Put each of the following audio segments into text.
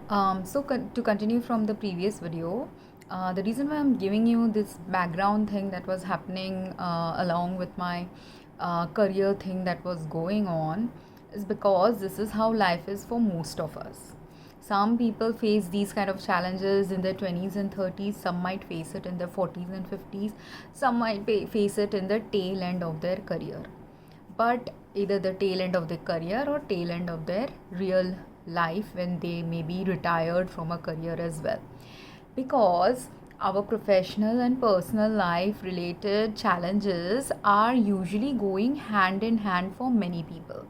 To continue from the previous video, the reason why I'm giving you this background thing that was happening along with my career thing that was going on is because this is how life is for most of us. Some people face these kind of challenges in their 20s and 30s, some might face it in their 40s and 50s, some might face it in the tail end of their career, but either the tail end of their career or tail end of their real life when they may be retired from a career as well, because our professional and personal life related challenges are usually going hand in hand for many people.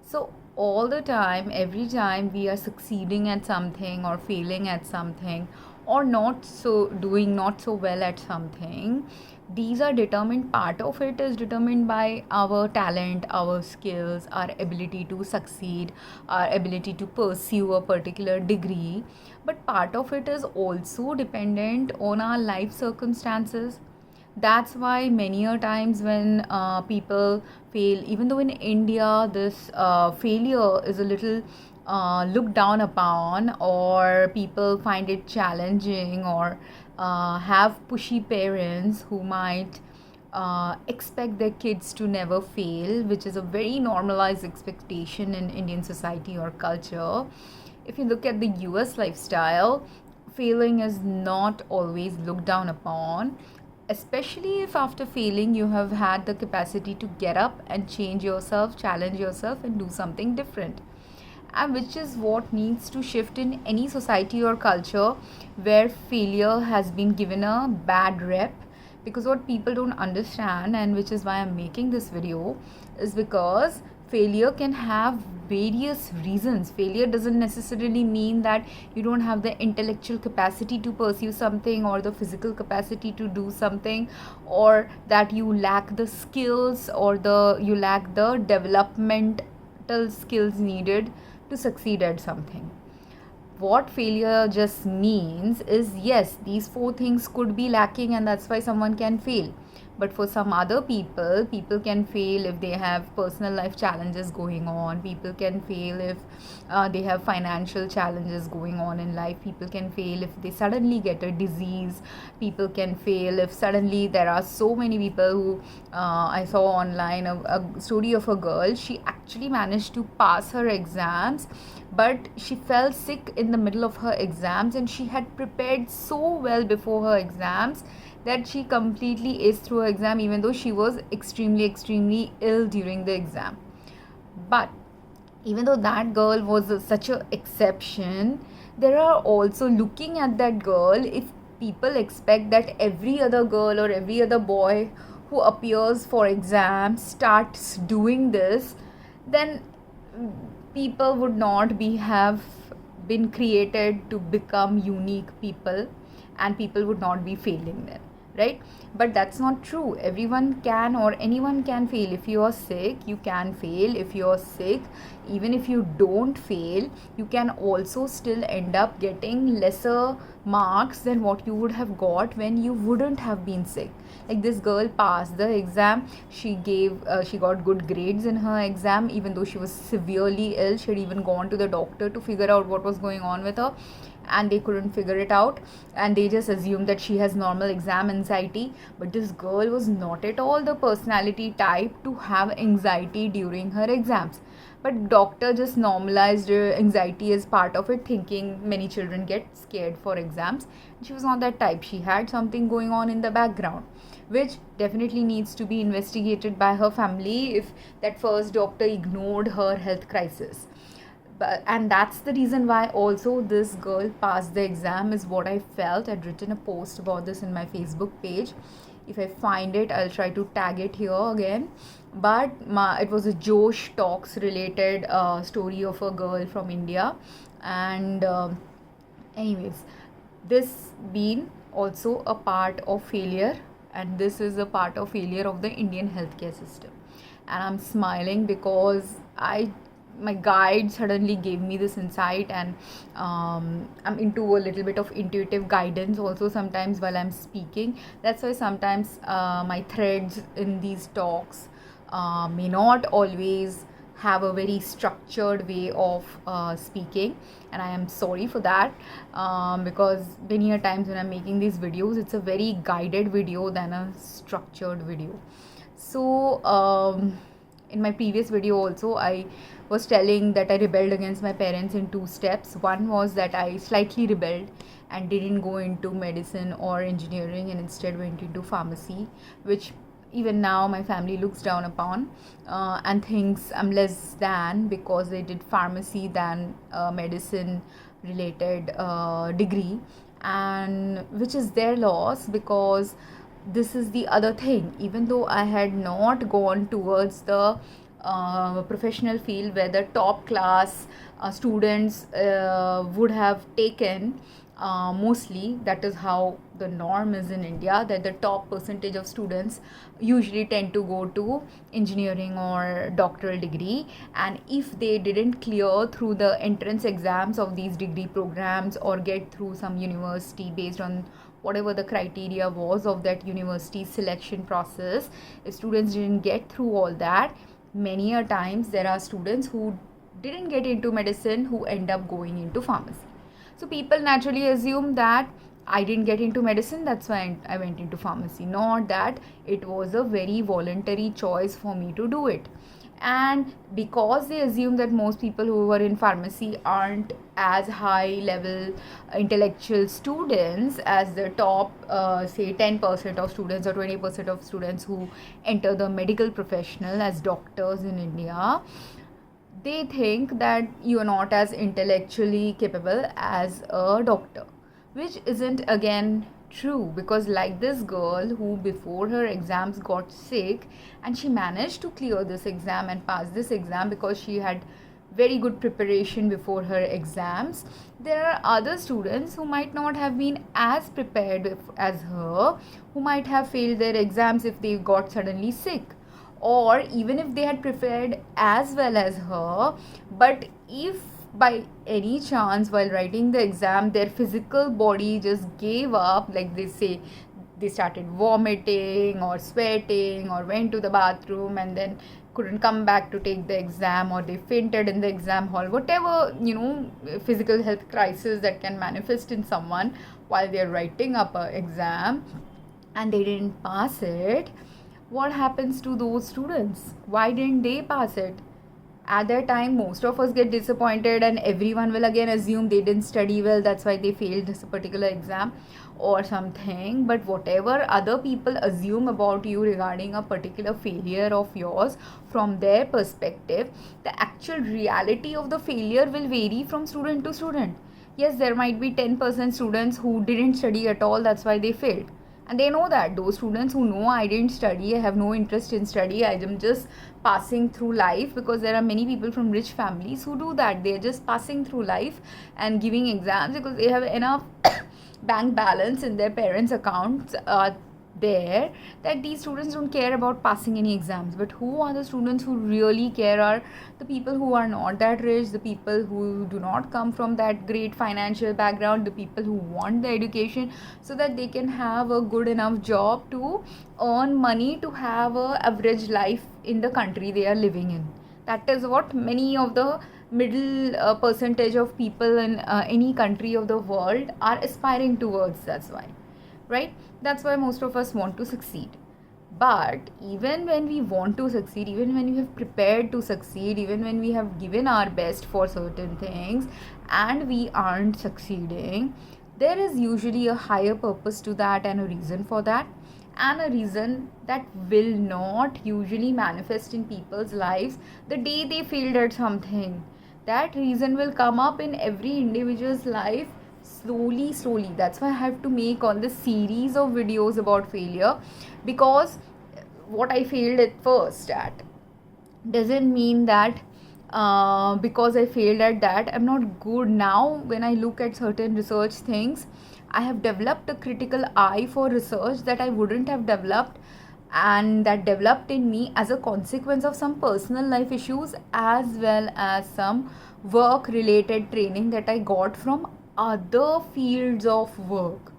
So all the time, every time we are succeeding at something or failing at something or not so well at something, these are determined, part of it is determined by our talent, our skills, our ability to succeed, our ability to pursue a particular degree, but part of it is also dependent on our life circumstances. That's why many a times when people fail, even though in India this failure is a little looked down upon, or people find it challenging, or have pushy parents who might expect their kids to never fail, which is a very normalized expectation in Indian society or culture. If you look at the US lifestyle, failing is not always looked down upon, especially if after failing you have had the capacity to get up and change yourself, challenge yourself, and do something different. And which is what needs to shift in any society or culture where failure has been given a bad rep. Because what people don't understand, and which is why I'm making this video, is because failure can have various reasons. Failure doesn't necessarily mean that you don't have the intellectual capacity to pursue something, or the physical capacity to do something, or that you lack the skills, or you lack the developmental skills needed to succeed at something. What failure just means is, yes, these four things could be lacking, and that's why someone can fail. But for some other people can fail if they have personal life challenges going on. People can fail if they have financial challenges going on in life. People can fail if they suddenly get a disease. People can fail if suddenly there are so many people who I saw online a story of a girl. She actually managed to pass her exams, but she fell sick in the middle of her exams, and she had prepared so well before her exams that she completely aced through her exam, even though she was extremely ill during the exam. But even though that girl was such an exception, there are also, looking at that girl, if people expect that every other girl or every other boy who appears for exams starts doing this, then people would not have been created to become unique people, and people would not be failing then, right? But that's not true. Everyone can, or anyone can fail. If you are sick, you can fail. If you are sick, even if you don't fail, you can also still end up getting lesser marks than what you would have got when you wouldn't have been sick. Like, this girl passed the exam. She got good grades in her exam, even though she was severely ill. She had even gone to the doctor to figure out what was going on with her, and they couldn't figure it out, and they just assumed that she has normal exam anxiety. But this girl was not at all the personality type to have anxiety during her exams, but doctor just normalized anxiety as part of it, thinking many children get scared for exams. She was not that type. She had something going on in the background, which definitely needs to be investigated by her family if that first doctor ignored her health crisis. And that's the reason why also this girl passed the exam, is what I felt. I'd written a post about this in my Facebook page. If I find it, I'll try to tag it here again. But it was a Josh Talks related story of a girl from India. And anyways, this being also a part of failure, and this is a part of failure of the Indian healthcare system. And I'm smiling because my guide suddenly gave me this insight, and I'm into a little bit of intuitive guidance also sometimes while I'm speaking. That's why sometimes my threads in these talks may not always have a very structured way of speaking, and I am sorry for that, because many a times when I'm making these videos, it's a very guided video than a structured video. So in my previous video also, I was telling that I rebelled against my parents in two steps. One was that I slightly rebelled and didn't go into medicine or engineering and instead went into pharmacy, which even now my family looks down upon and thinks I'm less than because they did pharmacy than medicine related degree, and which is their loss, because this is the other thing. Even though I had not gone towards the professional field where the top class students would have taken, mostly that is how the norm is in India, that the top percentage of students usually tend to go to engineering or doctoral degree, and if they didn't clear through the entrance exams of these degree programs or get through some university based on whatever the criteria was of that university selection process, if students didn't get through all that, many a times there are students who didn't get into medicine who end up going into pharmacy. So people naturally assume that I didn't get into medicine, that's why I went into pharmacy. Not that it was a very voluntary choice for me to do it. And because they assume that most people who were in pharmacy aren't as high level intellectual students as the top say 10% of students or 20% of students who enter the medical professional as doctors in India, they think that you are not as intellectually capable as a doctor, which isn't again true, because like this girl who before her exams got sick and she managed to clear this exam and pass this exam because she had very good preparation before her exams, there are other students who might not have been as prepared as her, who might have failed their exams if they got suddenly sick, or even if they had prepared as well as her, but if by any chance while writing the exam their physical body just gave up, like they say they started vomiting or sweating or went to the bathroom and then couldn't come back to take the exam, or they fainted in the exam hall, whatever physical health crisis that can manifest in someone while they're writing up an exam, and they didn't pass it, what happens to those students? Why didn't they pass it? At that time, most of us get disappointed and everyone will again assume they didn't study well, that's why they failed this particular exam or something. But whatever other people assume about you regarding a particular failure of yours, from their perspective, the actual reality of the failure will vary from student to student. Yes, there might be 10% students who didn't study at all, that's why they failed. And they know that. Those students who know I didn't study, I have no interest in study, I am just passing through life, because there are many people from rich families who do that. They are just passing through life and giving exams because they have enough bank balance in their parents' accounts there, that these students don't care about passing any exams. But who are the students who really care are the people who are not that rich, the people who do not come from that great financial background, the people who want the education so that they can have a good enough job to earn money to have a average life in the country they are living in. That is what many of the middle percentage of people in any country of the world are aspiring towards. That's why, right? That's why most of us want to succeed. But even when we want to succeed, even when we have prepared to succeed, even when we have given our best for certain things and we aren't succeeding, there is usually a higher purpose to that and a reason for that, and a reason that will not usually manifest in people's lives the day they failed at something. That reason will come up in every individual's life slowly. That's why I have to make all this series of videos about failure, because what I failed at first at doesn't mean that because I failed at that I'm not good now. When I look at certain research things, I have developed a critical eye for research that I wouldn't have developed, and that developed in me as a consequence of some personal life issues as well as some work related training that I got from other fields of work.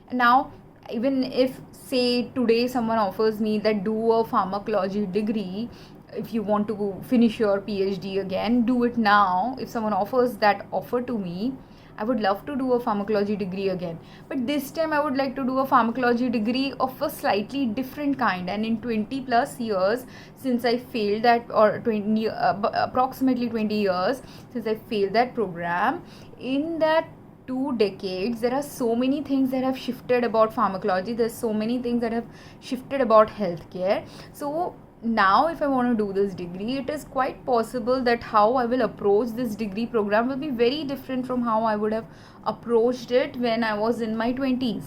Now, even if say today someone offers me that do a pharmacology degree, if you want to finish your PhD again, do it now. If someone offers that offer to me, I would love to do a pharmacology degree again. But this time I would like to do a pharmacology degree of a slightly different kind. And in 20 plus years since I failed that, or 20, approximately 20 years since I failed that program, in that 2 decades there are so many things that have shifted about pharmacology. There's so many things that have shifted about healthcare. So now if I want to do this degree, it is quite possible that how I will approach this degree program will be very different from how I would have approached it when I was in my 20s,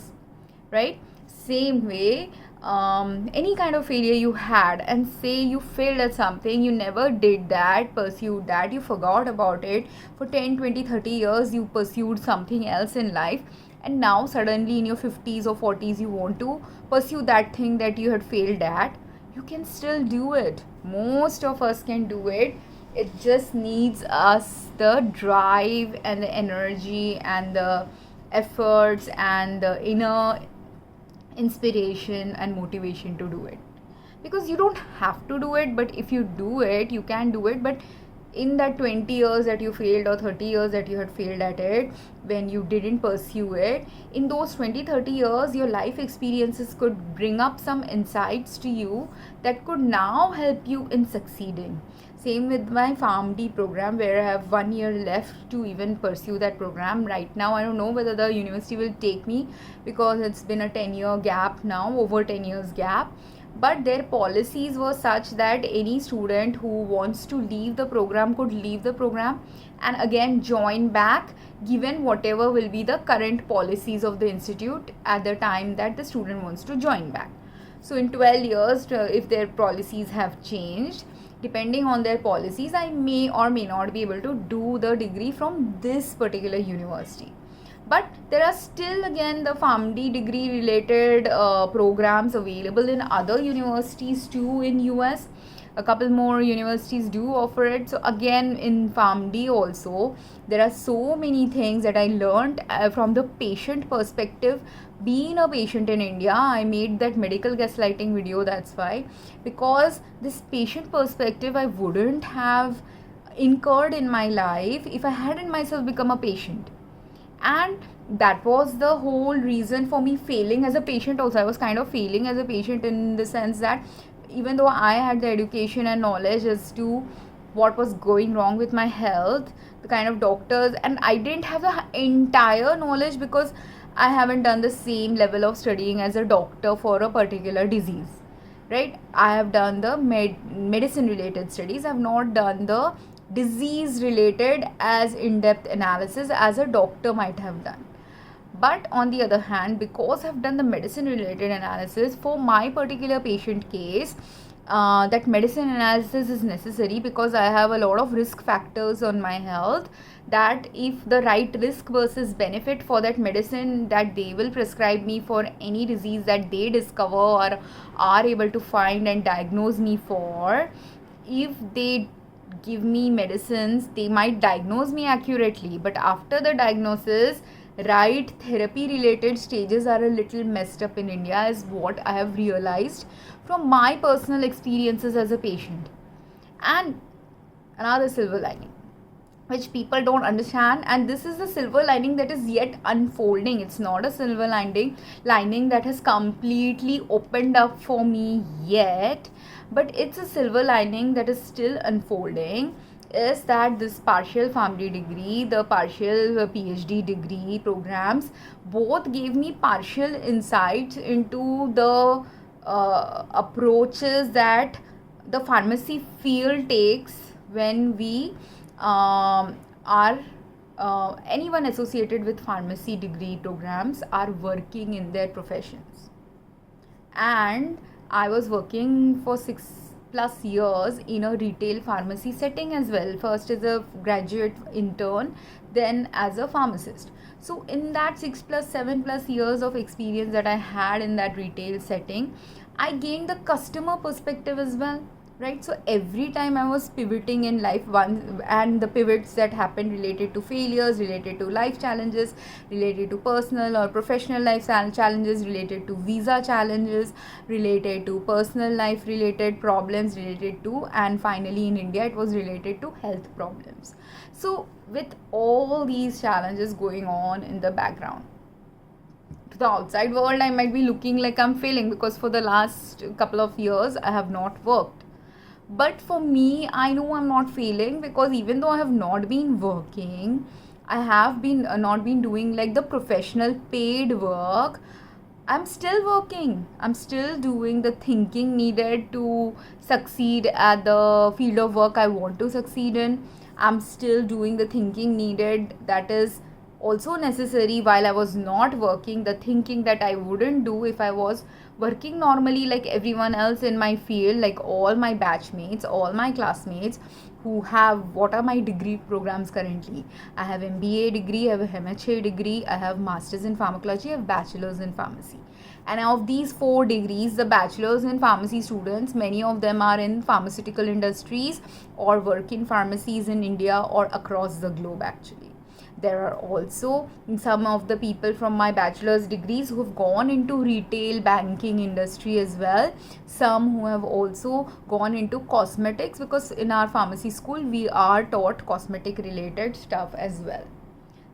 right? Same way, any kind of failure you had, and say you failed at something, you never did that, pursued that, you forgot about it for 10, 20, 30 years, you pursued something else in life, and now suddenly in your 50s or 40s you want to pursue that thing that you had failed at. You can still do it. Most of us can do it. It just needs us the drive and the energy and the efforts and the inner inspiration and motivation to do it. Because you don't have to do it, but if you do it, you can do it. But in that 20 years that you failed, or 30 years that you had failed at it, when you didn't pursue it, in those 20-30 years your life experiences could bring up some insights to you that could now help you in succeeding. Same with my PharmD program, where I have 1 year left to even pursue that program. Right now I don't know whether the university will take me, because it's been a 10-year gap now, over 10 years gap. But their policies were such that any student who wants to leave the program could leave the program and again join back, given whatever will be the current policies of the institute at the time that the student wants to join back. So in 12 years, if their policies have changed, depending on their policies, I may or may not be able to do the degree from this particular university. But there are still again the PharmD degree related programs available in other universities too in US. A couple more universities do offer it. So again, in PharmD also, there are so many things that I learned from the patient perspective. Being a patient in India, I made that medical gaslighting video, that's why. Because this patient perspective I wouldn't have incurred in my life if I hadn't myself become a patient. And that was the whole reason for me failing as a patient also. I was kind of failing as a patient in the sense that even though I had the education and knowledge as to what was going wrong with my health, the kind of doctors, and I didn't have the entire knowledge because I haven't done the same level of studying as a doctor for a particular disease, right? I have done the medicine related studies. I have not done the disease related as in-depth analysis as a doctor might have done. But on the other hand, because I've done the medicine related analysis for my particular patient case, that medicine analysis is necessary because I have a lot of risk factors on my health, that if the right risk versus benefit for that medicine that they will prescribe me for any disease that they discover or are able to find and diagnose me for, if they give me medicines, they might diagnose me accurately, but after the diagnosis, right therapy related stages are a little messed up in India, is what I have realized from my personal experiences as a patient. And another silver lining which people don't understand, and this is the silver lining that is yet unfolding. It's not a silver lining that has completely opened up for me yet, but it's a silver lining that is still unfolding, is that this partial PharmD degree, the partial PhD degree programs, both gave me partial insights into the approaches that the pharmacy field takes when we are anyone associated with pharmacy degree programs are working in their professions. And I was working for 6+ years in a retail pharmacy setting as well, first as a graduate intern, then as a pharmacist. So in that 7+ years of experience that I had in that retail setting, I gained the customer perspective as well. right? So every time I was pivoting in life, one and the pivots that happened related to failures, related to life challenges, related to personal or professional life challenges, related to visa challenges, related to personal life related problems, related to, and finally in India it was related to health problems. So with all these challenges going on in the background, to the outside world I might be looking like I'm failing, because for the last couple of years I have not worked. But for me, I know I'm not failing, because even though I have not been working, I have been not been doing like the professional paid work, I'm still working. I'm still doing the thinking needed to succeed at the field of work I want to succeed in. I'm still doing the thinking needed that is also necessary while I was not working, the thinking that I wouldn't do if I was working normally like everyone else in my field, like all my batchmates, all my classmates who have, what are my degree programs currently? I have MBA degree, I have a MHA degree, I have masters in pharmacology, I have bachelors in pharmacy. And of these 4 degrees, the bachelors in pharmacy students, many of them are in pharmaceutical industries or work in pharmacies in India or across the globe actually. There are also some of the people from my bachelor's degrees who have gone into retail banking industry as well. Some who have also gone into cosmetics, because in our pharmacy school we are taught cosmetic related stuff as well.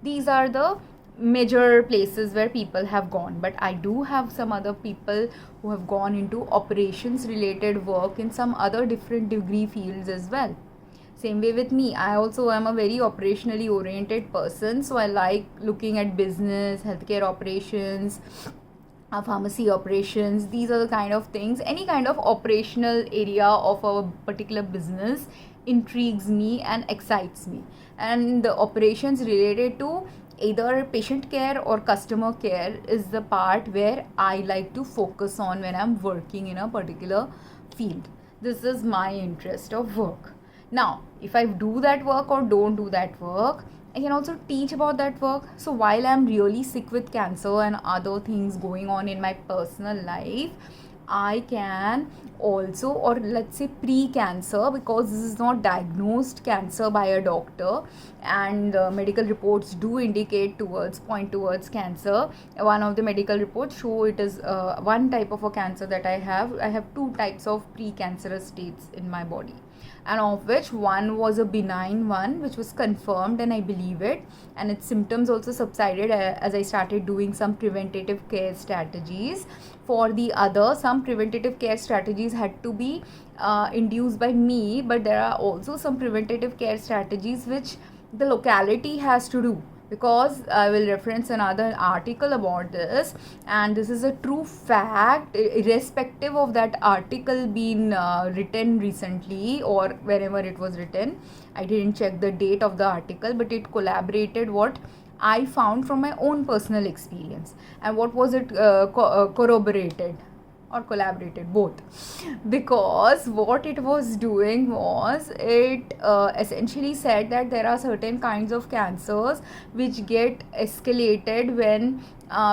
These are the major places where people have gone, but I do have some other people who have gone into operations related work in some other different degree fields as well. Same way with me, I also am a very operationally oriented person, so I like looking at business, healthcare operations, pharmacy operations. These are the kind of things, any kind of operational area of a particular business intrigues me and excites me. And the operations related to either patient care or customer care is the part where I like to focus on when I'm working in a particular field. This is my interest of work. Now, if I do that work or don't do that work, I can also teach about that work. So while I'm really sick with cancer and other things going on in my personal life, I can also, or let's say pre-cancer, because this is not diagnosed cancer by a doctor, and medical reports do indicate point towards cancer. One of the medical reports show it is one type of a cancer that I have 2 types of pre-cancerous states in my body, and of which one was a benign one which was confirmed, and I believe it, and its symptoms also subsided as I started doing some preventative care strategies. For the other, some preventative care strategies had to be induced by me, but there are also some preventative care strategies which the locality has to do, because I will reference another article about this, and this is a true fact irrespective of that article being written recently or wherever it was written. I didn't check the date of the article, but it collaborated what I found from my own personal experience. And what was it corroborated or collaborated? Both. Because what it was doing was, it essentially said that there are certain kinds of cancers which get escalated when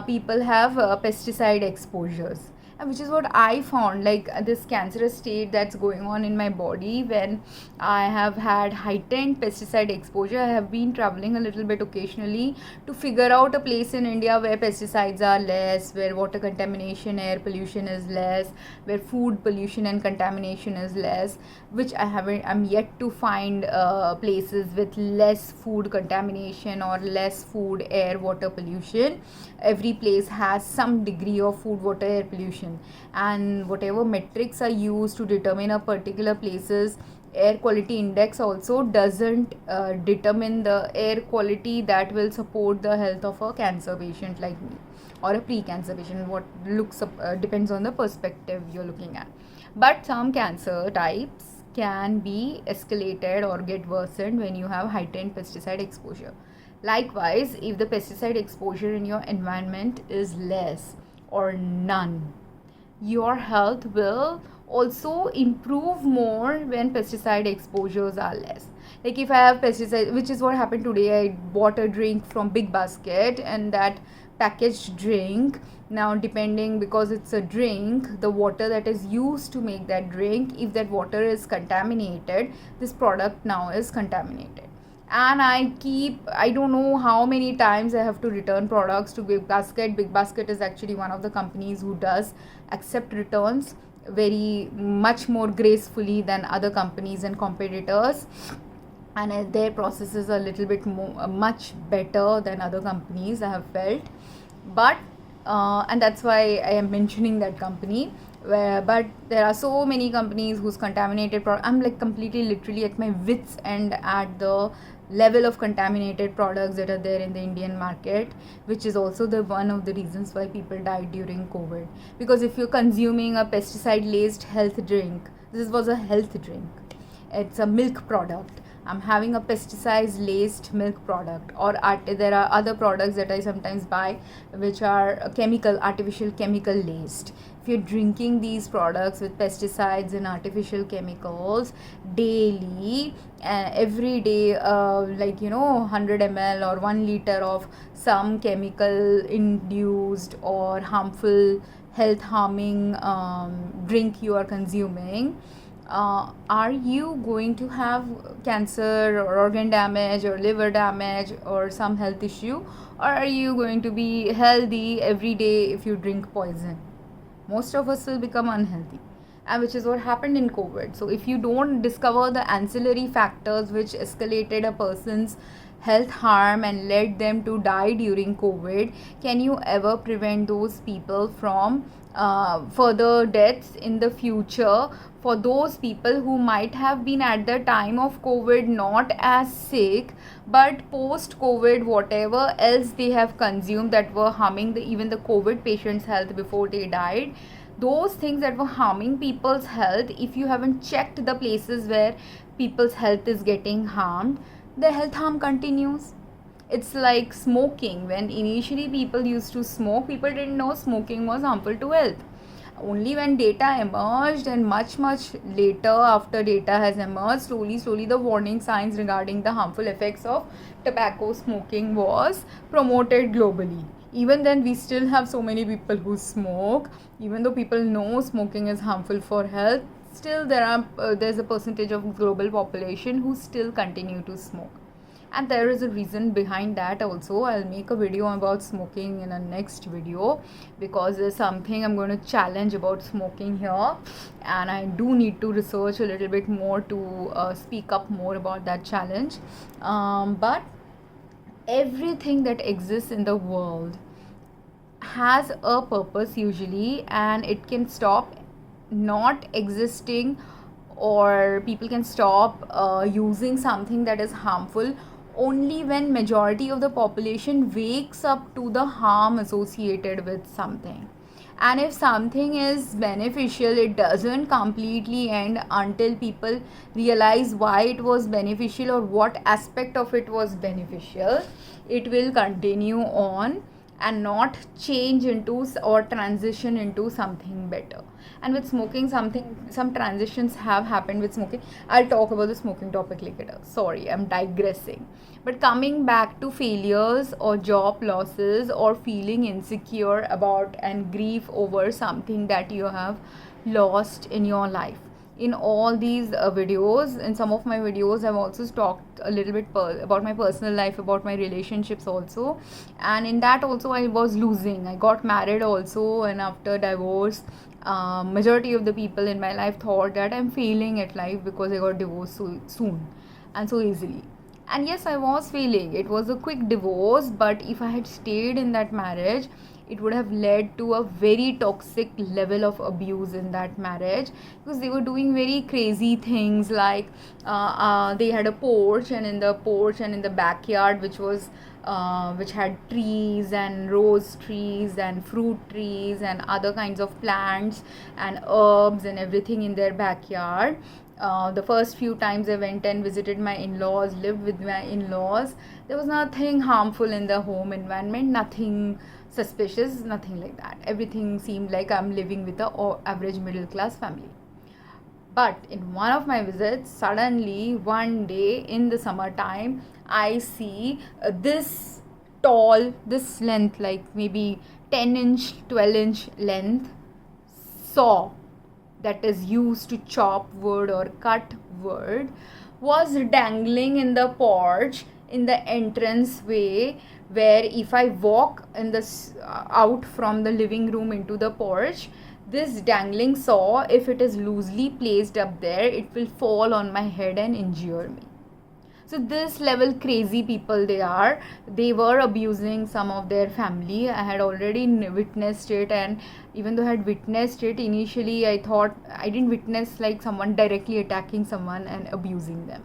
people have pesticide exposures, and which is what I found, like this cancerous state that's going on in my body when I have had heightened pesticide exposure. I have been traveling a little bit occasionally to figure out a place in India where pesticides are less, where water contamination, air pollution is less, where food pollution and contamination is less, which I'm yet to find places with less food contamination or less food, air, water pollution. Every place has some degree of food, water, air pollution, and whatever metrics are used to determine a particular place's air quality index also doesn't determine the air quality that will support the health of a cancer patient like me, or a pre-cancer patient. What looks depends on the perspective you're looking at. But some cancer types can be escalated or get worsened when you have heightened pesticide exposure. Likewise, if the pesticide exposure in your environment is less or none, your health will also improve more when pesticide exposures are less. Like if I have pesticide, which is what happened today, I bought a drink from Big Basket, and that packaged drink, now depending, because it's a drink, the water that is used to make that drink, if that water is contaminated, this product now is contaminated. And I don't know how many times I have to return products to Big Basket. Big Basket is actually one of the companies who does accept returns very much more gracefully than other companies and competitors, and their process is a little bit more much better than other companies, I have felt. But and that's why I am mentioning that company. But there are so many companies whose contaminated product, I'm like completely literally at my wits end at the level of contaminated products that are there in the Indian market, which is also the one of the reasons why people died during COVID. Because if you're consuming a pesticide laced health drink, this was a health drink, it's a milk product, I'm having a pesticide laced milk product, or there are other products that I sometimes buy which are artificial chemical laced. If you're drinking these products with pesticides and artificial chemicals daily, every day, 100 ml or 1 liter of some chemical induced or harmful, health harming drink you are consuming, are you going to have cancer or organ damage or liver damage or some health issue, or are you going to be healthy every day if you drink poison? Most of us will become unhealthy, and which is what happened in COVID. So if you don't discover the ancillary factors which escalated a person's health harm and led them to die during COVID, can you ever prevent those people from further deaths in the future? For those people who might have been at the time of COVID not as sick, but post COVID whatever else they have consumed that were harming even the COVID patient's health before they died, those things that were harming people's health, if you haven't checked the places where people's health is getting harmed, the health harm continues. It's like smoking. When initially people used to smoke, people didn't know smoking was harmful to health. Only when data emerged, and much later after data has emerged, slowly the warning signs regarding the harmful effects of tobacco smoking was promoted globally. Even then we still have so many people who smoke. Even though people know smoking is harmful for health, still there's a percentage of global population who still continue to smoke. And there is a reason behind that also. I'll make a video about smoking in a next video, because there's something I'm going to challenge about smoking here, and I do need to research a little bit more to speak up more about that challenge. But everything that exists in the world has a purpose usually, and it can stop not existing, or people can stop using something that is harmful only when majority of the population wakes up to the harm associated with something. And if something is beneficial, it doesn't completely end until people realize why it was beneficial or what aspect of it was beneficial. It will continue on and not change into or transition into something better. And with smoking, some transitions have happened with smoking. I'll talk about the smoking topic later. Sorry, I'm digressing. But coming back to failures or job losses or feeling insecure about and grief over something that you have lost in your life. In all these videos, in some of my videos, I've also talked a little bit about my personal life, about my relationships also. And in that also I was losing. I got married also, and after divorce, majority of the people in my life thought that I'm failing at life because I got divorced so soon and so easily. And yes, I was failing. It was a quick divorce, but if I had stayed in that marriage, it would have led to a very toxic level of abuse in that marriage, because they were doing very crazy things, like they had a porch, and in the backyard, which had trees and rose trees and fruit trees and other kinds of plants and herbs and everything in their backyard. The first few times I went and visited my in-laws, lived with my in-laws, there was nothing harmful in the home environment, nothing suspicious, nothing like that. Everything seemed like I'm living with a average middle class family. But in one of my visits, suddenly one day in the summertime, I see this tall, this length, like maybe 10-inch, 12-inch length saw that is used to chop wood or cut wood was dangling in the porch in the entrance way, where if I walk in this out from the living room into the porch, this dangling saw, if it is loosely placed up there, it will fall on my head and injure me. So this level crazy people they were abusing some of their family. I had already witnessed it, and even though I had witnessed it initially, I thought I didn't witness like someone directly attacking someone and abusing them.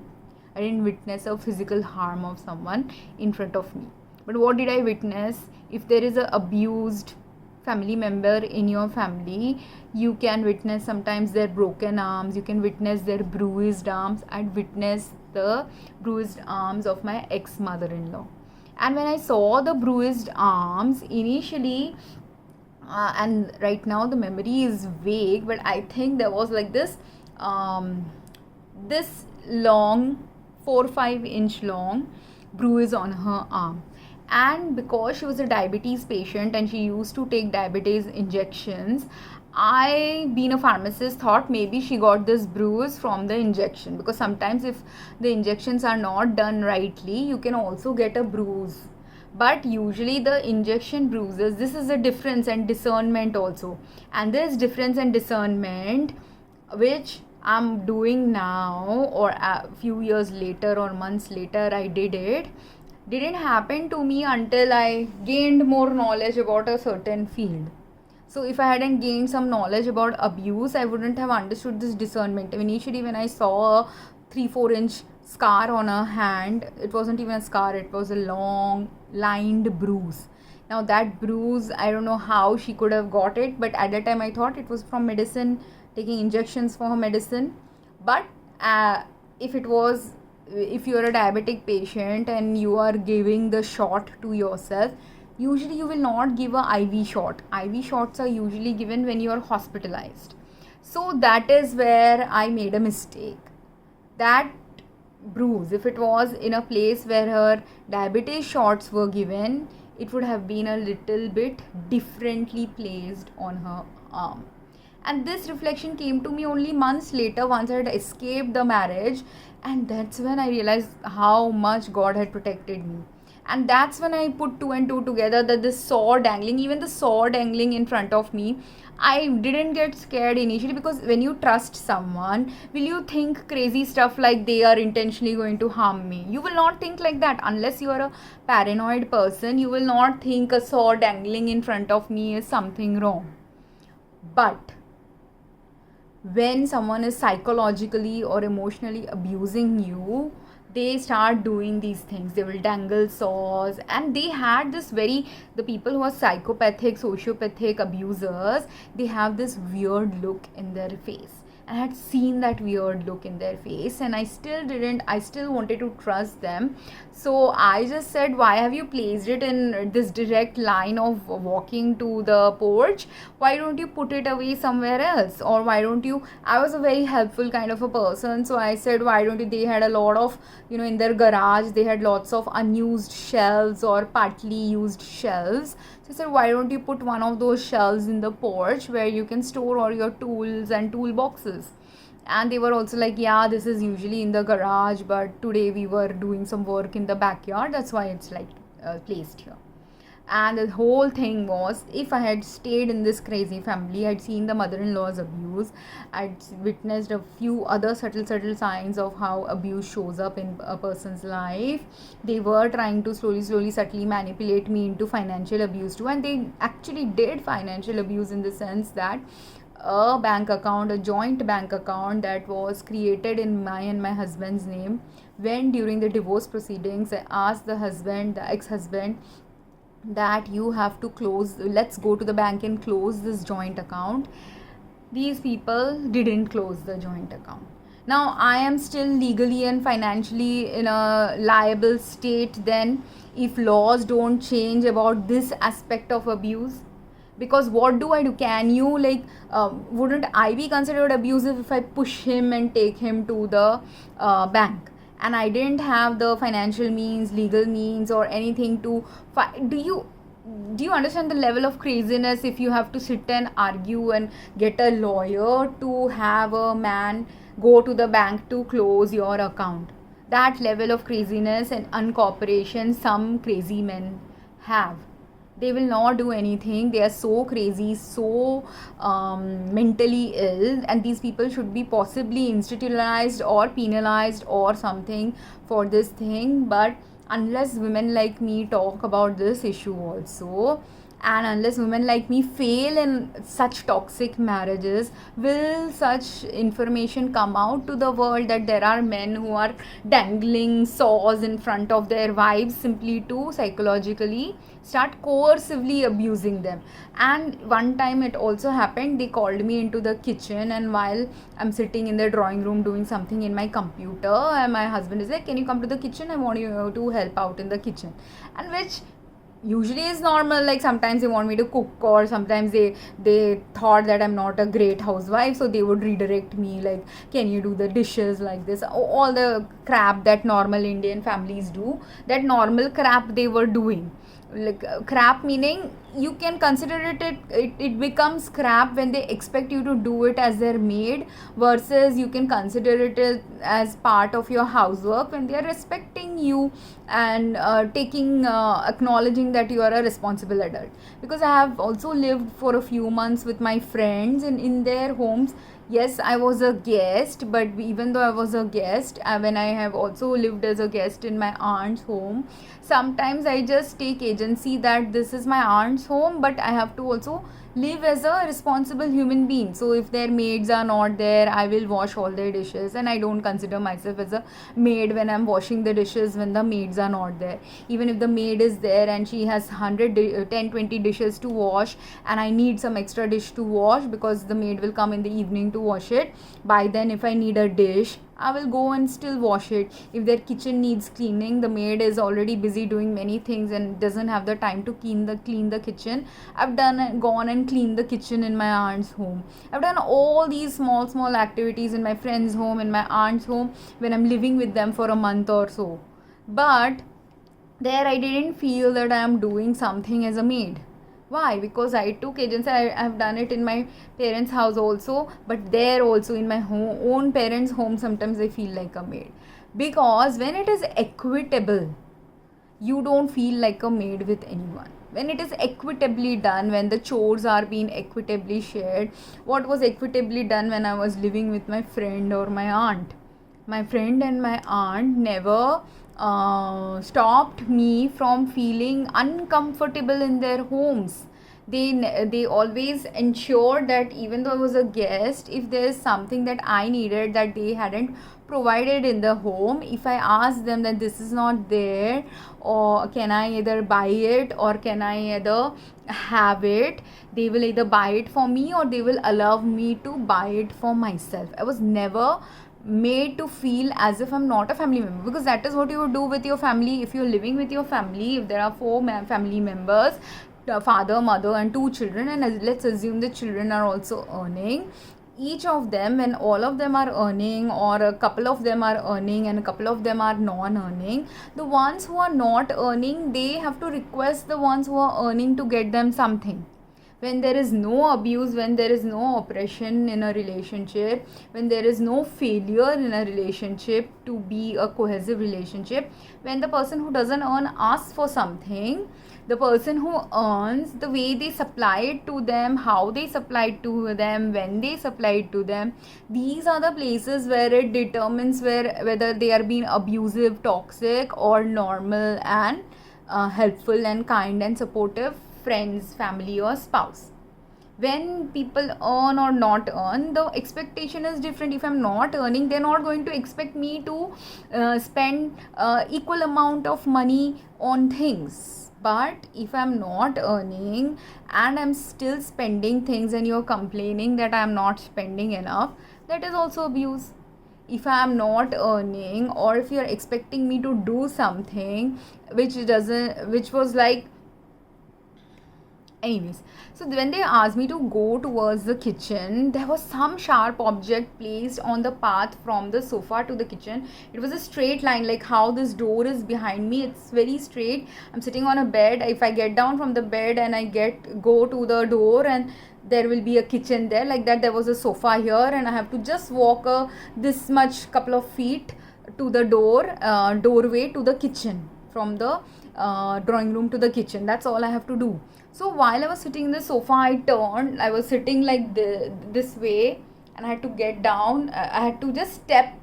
I didn't witness a physical harm of someone in front of me. But what did I witness? If there is a abused family member in your family, you can witness sometimes their broken arms, you can witness their bruised arms. I'd witnessed the bruised arms of my ex-mother-in-law, and when I saw the bruised arms initially, and right now the memory is vague, but I think there was like this this long 4-5 inch long bruise on her arm. And because she was a diabetes patient and she used to take diabetes injections, I, being a pharmacist, thought maybe she got this bruise from the injection, because sometimes if the injections are not done rightly, you can also get a bruise. But usually the injection bruises, this is a difference and discernment also, and this difference and discernment which I'm doing now, or a few years later or months later I did it, didn't happen to me until I gained more knowledge about a certain field. So if I hadn't gained some knowledge about abuse, I wouldn't have understood this discernment. Initially, when I saw a 3-4 inch scar on her hand, it wasn't even a scar, it was a long lined bruise. Now that bruise, I don't know how she could have got it, but at that time I thought it was from medicine, taking injections for her medicine. But if you're a diabetic patient and you are giving the shot to yourself, usually you will not give a IV shot. IV shots are usually given when you are hospitalized. So that is where I made a mistake. That bruise, if it was in a place where her diabetes shots were given, it would have been a little bit differently placed on her arm. And this reflection came to me only months later, once I had escaped the marriage, and that's when I realized how much God had protected me. And that's when I put 2 and 2 together, that the saw dangling, even the saw dangling in front of me, I didn't get scared initially, because when you trust someone, will you think crazy stuff like they are intentionally going to harm me? You will not think like that. Unless you are a paranoid person, you will not think a saw dangling in front of me is something wrong. But when someone is psychologically or emotionally abusing you, they start doing these things. They will dangle saws, and they had this the people who are psychopathic, sociopathic abusers, they have this weird look in their face. I had seen that weird look in their face, and I still wanted to trust them. So I just said, why have you placed it in this direct line of walking to the porch? Why don't you put it away somewhere else? Or why don't you, I was a very helpful kind of a person, so I said, why don't you, they had a lot of, in their garage, they had lots of unused shelves or partly used shelves. So I said, why don't you put one of those shelves in the porch where you can store all your tools and toolboxes? And they were also like, yeah, this is usually in the garage, but today we were doing some work in the backyard, that's why it's like placed here. And the whole thing was, if I had stayed in this crazy family, I'd seen the mother-in-law's abuse, I'd witnessed a few other subtle signs of how abuse shows up in a person's life. They were trying to slowly, subtly manipulate me into financial abuse too, and they actually did financial abuse in the sense that a joint bank account that was created in my and my husband's name, when during the divorce proceedings I asked the ex-husband, that you have to let's go to the bank and close this joint account. These people didn't close the joint account. Now I am still legally and financially in a liable state then, if laws don't change about this aspect of abuse. Because what do I do? Can you wouldn't I be considered abusive if I push him and take him to the bank, and I didn't have the financial means, legal means, or anything to do you understand the level of craziness if you have to sit and argue and get a lawyer to have a man go to the bank to close your account? That level of craziness and uncooperation some crazy men have. They will not do anything. They are so crazy, so mentally ill, and these people should be possibly institutionalized or penalized or something for this thing. But unless women like me talk about this issue also, and unless women like me fail in such toxic marriages, will such information come out to the world that there are men who are dangling saws in front of their wives simply to psychologically start coercively abusing them. And one time it also happened, they called me into the kitchen, and while I'm sitting in the drawing room doing something in my computer, and my husband is like, can you come to the kitchen, I want you to help out in the kitchen. And which usually is normal. Like sometimes they want me to cook, or sometimes they thought that I'm not a great housewife, so they would redirect me like, can you do the dishes like this, all the crap that normal Indian families do. That normal crap they were doing, like crap meaning you can consider it becomes crap when they expect you to do it as their maid, versus you can consider it as part of your housework when they are respecting you and acknowledging that you are a responsible adult. Because I have also lived for a few months with my friends in their homes. Yes, I was a guest, but even though I was a guest, when I have also lived as a guest in my aunt's home, sometimes I just take agency that this is my aunt's home, but I have to also live as a responsible human being. So if their maids are not there, I will wash all their dishes, and I don't consider myself as a maid when I'm washing the dishes when the maids are not there. Even if the maid is there and she has 10-20 dishes to wash, and I need some extra dish to wash because the maid will come in the evening to wash it, by then if I need a dish, I will go and still wash it. If their kitchen needs cleaning, the maid is already busy doing many things and doesn't have the time to clean the kitchen. I've gone and cleaned the kitchen in my aunt's home. I've done all these small activities in my friend's home, in my aunt's home, when I'm living with them for a month or so. But there I didn't feel that I am doing something as a maid. Why? Because I took agency. I have done it in my parents' house also, but there also in my own parents' home, sometimes I feel like a maid. Because when it is equitable, you don't feel like a maid with anyone. When it is equitably done, when the chores are being equitably shared, what was equitably done when I was living with my friend or my aunt? My friend and my aunt never stopped me from feeling uncomfortable in their homes. They always ensured that even though I was a guest, if there is something that I needed that they hadn't provided in the home, if I asked them that this is not there, or can I either buy it or can I either have it, they will either buy it for me or they will allow me to buy it for myself. I was never made to feel as if I'm not a family member, because that is what you would do with your family. If you're living with your family, if there are 4 family members, father, mother and 2 children, and let's assume the children are also earning, each of them, when all of them are earning, or a couple of them are earning and a couple of them are non-earning, the ones who are not earning, they have to request the ones who are earning to get them something. When there is no abuse, when there is no oppression in a relationship, when there is no failure in a relationship to be a cohesive relationship, when the person who doesn't earn asks for something, the person who earns, the way they supply it to them, how they supply it to them, when they supply it to them, these are the places where it determines whether they are being abusive, toxic, or normal and helpful and kind and supportive friends, family or spouse. When people earn or not earn, the expectation is different. If I'm not earning, they're not going to expect me to spend equal amount of money on things. But if I'm not earning and I'm still spending things and you're complaining that I'm not spending enough, that is also abuse. If I am not earning, or if you're expecting me to do something which was like Anyways, so when they asked me to go towards the kitchen, there was some sharp object placed on the path from the sofa to the kitchen. It was a straight line, like how this door is behind me, it's very straight. I'm sitting on a bed. If I get down from the bed and I go to the door, and there will be a kitchen there, like that. There was a sofa here, and I have to just walk this much couple of feet to the doorway to the kitchen, from the drawing room to the kitchen. That's all I have to do. So while I was sitting in the sofa, I was sitting like this way, and I had to get down. I had to just step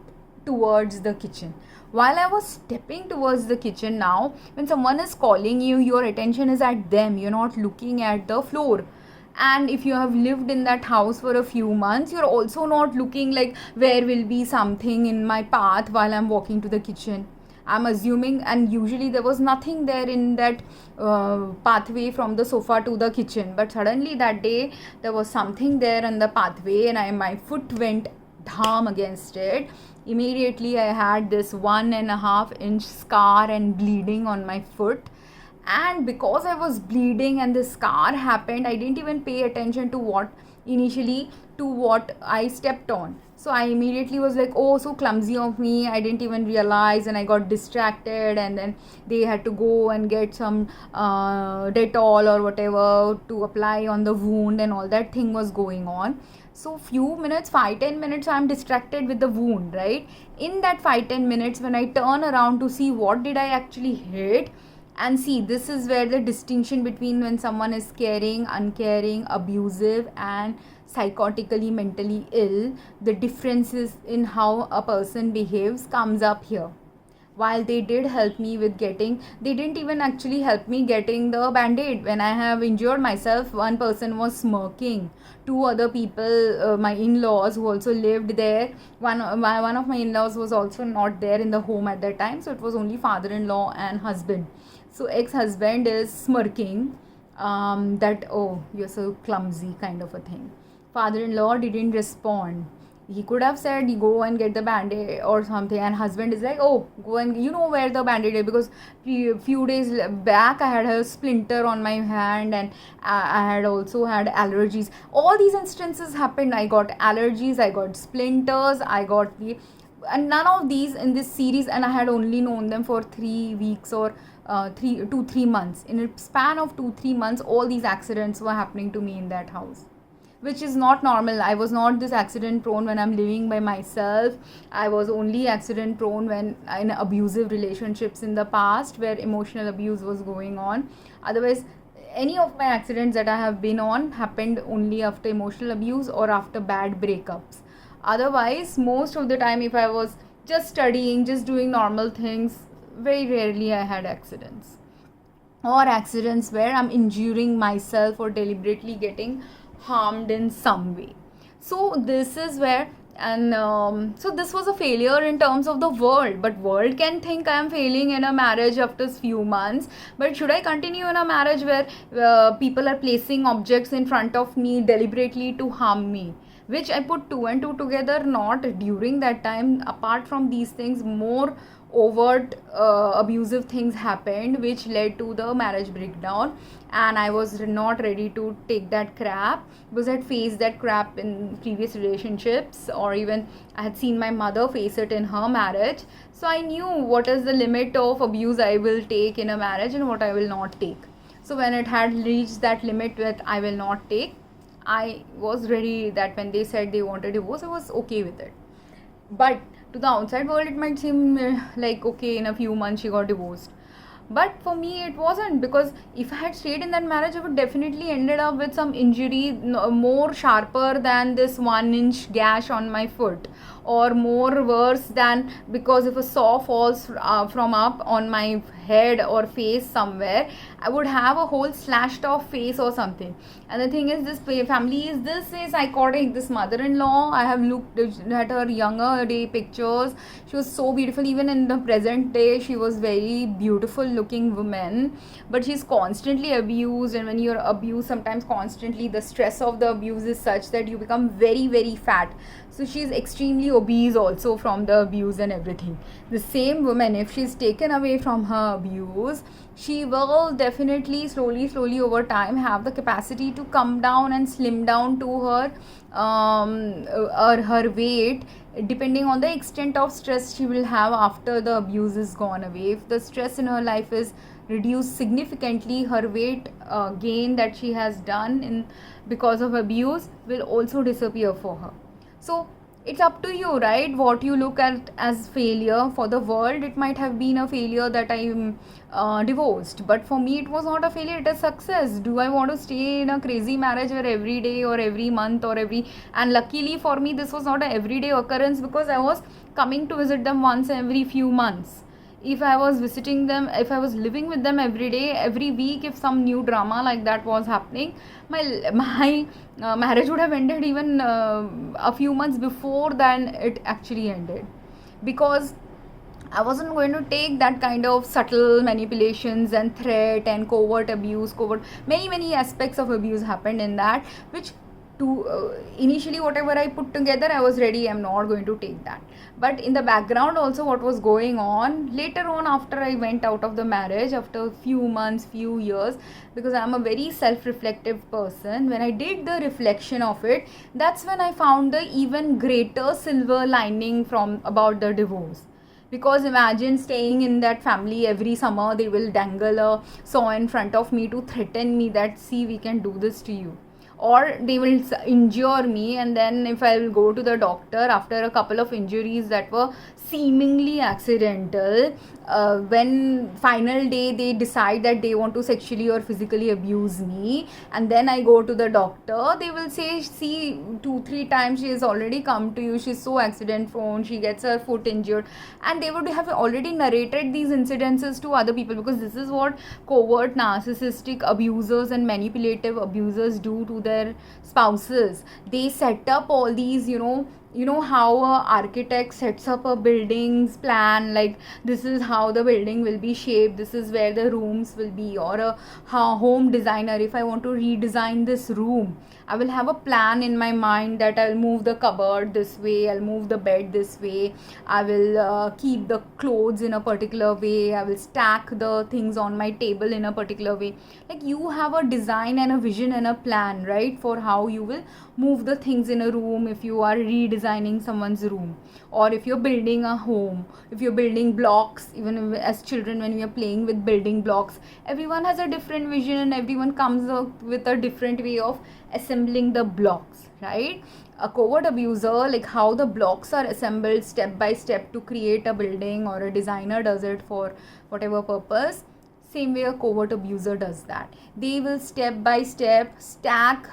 towards the kitchen. While I was stepping towards the kitchen, now when someone is calling you, your attention is at them, you're not looking at the floor. And if you have lived in that house for a few months, you're also not looking like where will be something in my path while I'm walking to the kitchen. I'm assuming, and usually there was nothing there in that pathway from the sofa to the kitchen, but suddenly that day there was something there in the pathway, and my foot went dham against it. Immediately I had this 1.5-inch scar and bleeding on my foot. And because I was bleeding and the scar happened, I didn't even pay attention to what I stepped on. So I immediately was like, oh, so clumsy of me, I didn't even realize, and I got distracted. And then they had to go and get some Dettol or whatever to apply on the wound, and all that thing was going on. So few minutes, 5-10 minutes, I'm distracted with the wound, right? In that 5-10 minutes, when I turn around to see what did I actually hit, and see, this is where the distinction between when someone is caring, uncaring, abusive, and psychotically, mentally ill, the differences in how a person behaves comes up here. While they did help me with they didn't even actually help me getting the band-aid. When I have injured myself, one person was smirking. Two other people, my in-laws who also lived there, one of my in-laws was also not there in the home at that time, so it was only father-in-law and husband. So ex-husband is smirking, that, oh, you're so clumsy, kind of a thing. Father-in-law didn't respond. He could have said, you go and get the band-aid or something, and husband is like, oh, go and, you know where the band-aid is, because few days back I had a splinter on my hand, and I had also had allergies. All these instances happened. I got allergies, I got splinters, and none of these in this series, and I had only known them for 3 weeks or 3 months. In a span of 2-3 months, all these accidents were happening to me in that house, which is not normal. I was not this accident prone when I'm living by myself. I was only accident prone when in abusive relationships in the past, where emotional abuse was going on. Otherwise, any of my accidents that I have been on happened only after emotional abuse or after bad breakups. Otherwise, most of the time, if I was just studying, just doing normal things, very rarely I had accidents. Or accidents where I'm injuring myself or deliberately getting harmed in some way. So this is where, and so this was a failure in terms of the world, but world can think I am failing in a marriage after few months. But should I continue in a marriage where people are placing objects in front of me deliberately to harm me, which I put 2 and 2 together? Not during that time. Apart from these things, more overt abusive things happened, which led to the marriage breakdown, and I was not ready to take that crap, because I had faced that crap in previous relationships, or even I had seen my mother face it in her marriage. So I knew what is the limit of abuse I will take in a marriage and what I will not take. So when it had reached that limit that I will not take, I was ready. That when they said they wanted divorce, I was okay with it. But to the outside world, it might seem like, okay, in a few months she got divorced. But for me, it wasn't, because if I had stayed in that marriage, I would definitely ended up with some injury more sharper than this 1-inch gash on my foot, or more worse than because if a saw falls from up on my head or face somewhere, I would have a whole slashed off face or something. And the thing is, this family is psychotic. This mother-in-law, I have looked at her younger day pictures. She was so beautiful. Even in the present day, she was very beautiful looking woman, but she's constantly abused. And when you're abused sometimes constantly, the stress of the abuse is such that you become very, very fat. So she's extremely obese also from the abuse and everything. The same woman, if she's taken away from her abuse, she will definitely slowly over time have the capacity to come down and slim down to her or her weight, depending on the extent of stress she will have after the abuse is gone away. If the stress in her life is reduced significantly, her weight gain that she has done in because of abuse will also disappear for her. So it's up to you, right? What you look at as failure. For the world, it might have been a failure that I'm divorced, but for me it was not a failure, it is success. Do I want to stay in a crazy marriage where every day or every month or every, and luckily for me this was not an everyday occurrence, because I was coming to visit them once every few months. If I was visiting them, if I was living with them every day, every week, if some new drama like that was happening, my marriage would have ended even a few months before than it actually ended, because I wasn't going to take that kind of subtle manipulations and threat and covert abuse, many aspects of abuse happened in that, which initially whatever I put together, I was ready, I'm not going to take that. But in the background also what was going on later on, after I went out of the marriage, after a few months, few years, because I'm a very self-reflective person, when I did the reflection of it, that's when I found the even greater silver lining from about the divorce. Because imagine staying in that family every summer, they will dangle a saw in front of me to threaten me that, see, we can do this to you, or they will injure me, and then if I will go to the doctor after a couple of injuries that were seemingly accidental, when final day they decide that they want to sexually or physically abuse me, and then I go to the doctor, they will say, see, 2-3 times she has already come to you, she's so accident prone, she gets her foot injured, and they would have already narrated these incidences to other people, because this is what covert narcissistic abusers and manipulative abusers do to their spouses. They set up all these, you know how a architect sets up a building's plan, like this is how the building will be shaped, this is where the rooms will be, or a home designer, if I want to redesign this room, I will have a plan in my mind that I'll move the cupboard this way, I'll move the bed this way, I will keep the clothes in a particular way, I will stack the things on my table in a particular way. Like, you have a design and a vision and a plan, right, for how you will move the things in a room if you are redesigning someone's room, or if you're building a home, if you're building blocks. Even as children, when we are playing with building blocks, everyone has a different vision and everyone comes up with a different way of assembling the blocks, right? A covert abuser, like how the blocks are assembled step by step to create a building, or a designer does it for whatever purpose, same way a covert abuser does that. They will step by step stack,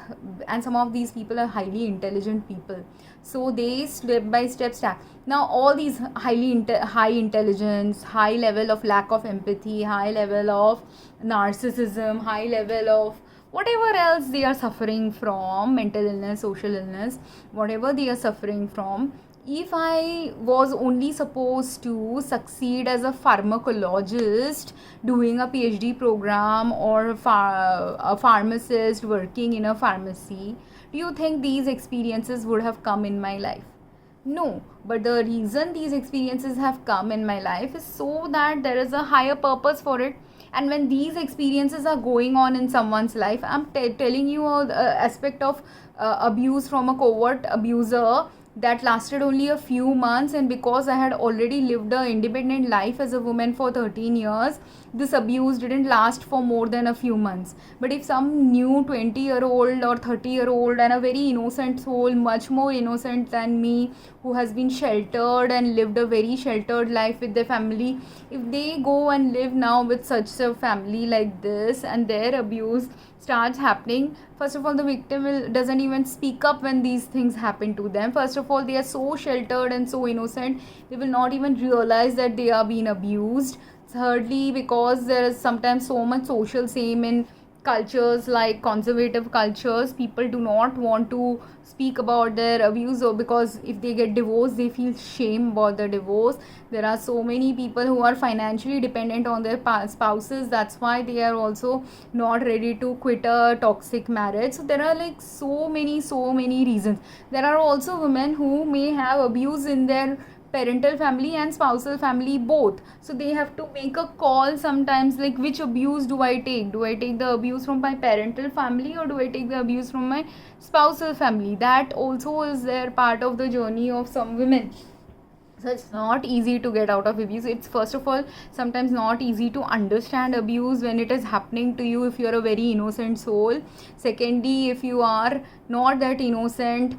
and some of these people are highly intelligent people, so they step by step stack. Now all these high intelligence, high level of lack of empathy, high level of narcissism, high level of whatever else they are suffering from, mental illness, social illness, whatever they are suffering from, if I was only supposed to succeed as a pharmacologist doing a PhD program, or a pharmacist working in a pharmacy, do you think these experiences would have come in my life? No. But the reason these experiences have come in my life is so that there is a higher purpose for it. And when these experiences are going on in someone's life, I'm telling you an aspect of abuse from a covert abuser that lasted only a few months, and because I had already lived an independent life as a woman for 13 years, this abuse didn't last for more than a few months. But if some new 20-year-old or 30-year-old and a very innocent soul, much more innocent than me, who has been sheltered and lived a very sheltered life with their family, if they go and live now with such a family like this, and their abuse starts happening, first of all, the victim doesn't even speak up when these things happen to them. First of all, they are so sheltered and so innocent, they will not even realize that they are being abused. Thirdly, because there is sometimes so much social shame in cultures like conservative cultures, people do not want to speak about their abuse, or because if they get divorced they feel shame about the divorce. There are so many people who are financially dependent on their spouses, that's why they are also not ready to quit a toxic marriage. So there are like so many reasons. There are also women who may have abuse in their parental family and spousal family both, so they have to make a call sometimes, like which abuse do I take? Do I take the abuse from my parental family, or do I take the abuse from my spousal family? That also is their part of the journey of some women. So it's not easy to get out of abuse. It's first of all sometimes not easy to understand abuse when it is happening to you if you're a very innocent soul. Secondly, if you are not that innocent,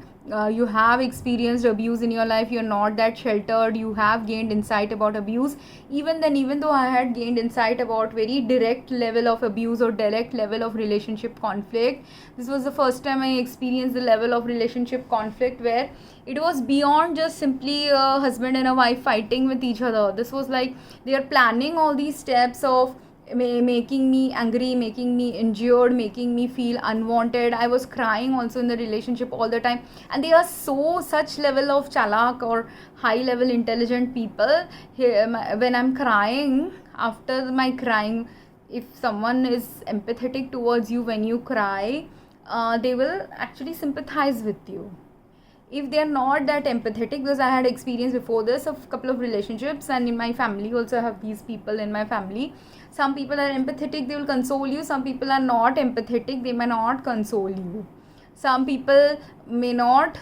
you have experienced abuse in your life, you're not that sheltered, you have gained insight about abuse. Even then, even though I had gained insight about very direct level of abuse or direct level of relationship conflict, this was the first time I experienced the level of relationship conflict where it was beyond just simply a husband and a wife fighting with each other. This was like they are planning all these steps of making me angry, making me injured, making me feel unwanted. I was crying also in the relationship all the time, and they are such level of chalak or high level intelligent people. Here, when I'm crying, after my crying, if someone is empathetic towards you when you cry, they will actually sympathize with you. If they are not that empathetic, because I had experience before this of couple of relationships, and in my family also I have these people in my family. Some people are empathetic, they will console you. Some people are not empathetic, they may not console you. Some people may not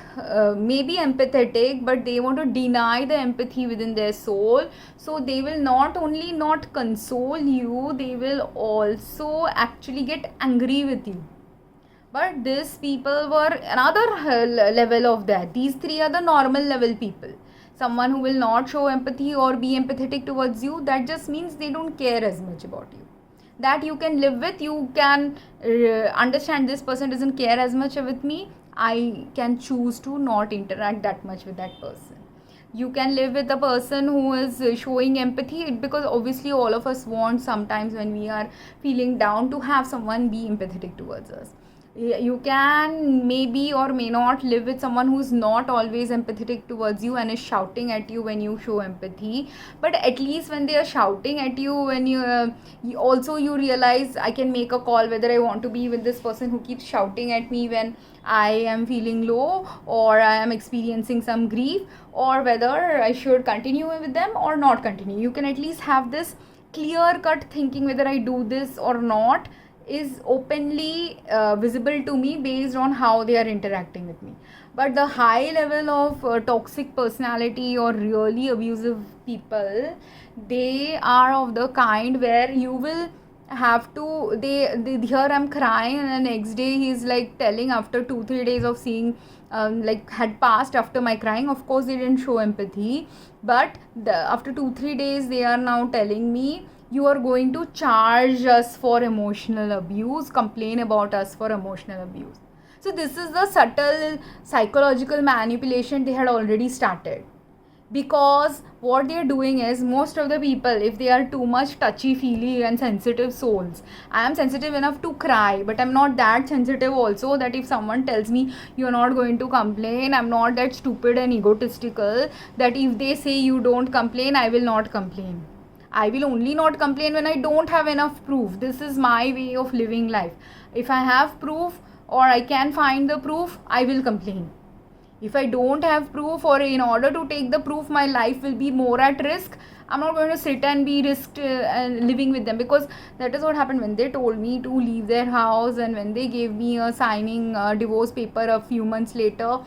may be empathetic, but they want to deny the empathy within their soul, so they will not only not console you, they will also actually get angry with you. But these people were another level of that. These three are the normal level people. Someone who will not show empathy or be empathetic towards you, that just means they don't care as much about you. That you can live with, you can understand this person doesn't care as much with me, I can choose to not interact that much with that person. You can live with a person who is showing empathy, because obviously all of us want sometimes when we are feeling down to have someone be empathetic towards us. You can maybe or may not live with someone who's not always empathetic towards you and is shouting at you when you show empathy, but at least when they are shouting at you, when you also you realize I can make a call whether I want to be with this person who keeps shouting at me when I am feeling low or I am experiencing some grief, or whether I should continue with them or not continue. You can at least have this clear cut thinking whether I do this or not is openly visible to me based on how they are interacting with me. But the high level of toxic personality or really abusive people, they are of the kind where you will have to they here I'm crying, and the next day he's like telling after 2-3 days of seeing like had passed after my crying. Of course they didn't show empathy, but after 2-3 days they are now telling me, you are going to charge us for emotional abuse, complain about us for emotional abuse. So this is the subtle psychological manipulation they had already started. Because what they are doing is, most of the people, if they are too much touchy-feely and sensitive souls, I am sensitive enough to cry, but I'm not that sensitive also that if someone tells me you're not going to complain, I'm not that stupid and egotistical that if they say you don't complain, I will not complain. I will only not complain when I don't have enough proof. This is my way of living life. If I have proof or I can find the proof, I will complain. If I don't have proof, or in order to take the proof my life will be more at risk, I'm not going to sit and be risked living with them. Because that is what happened when they told me to leave their house, and when they gave me a signing divorce paper a few months later.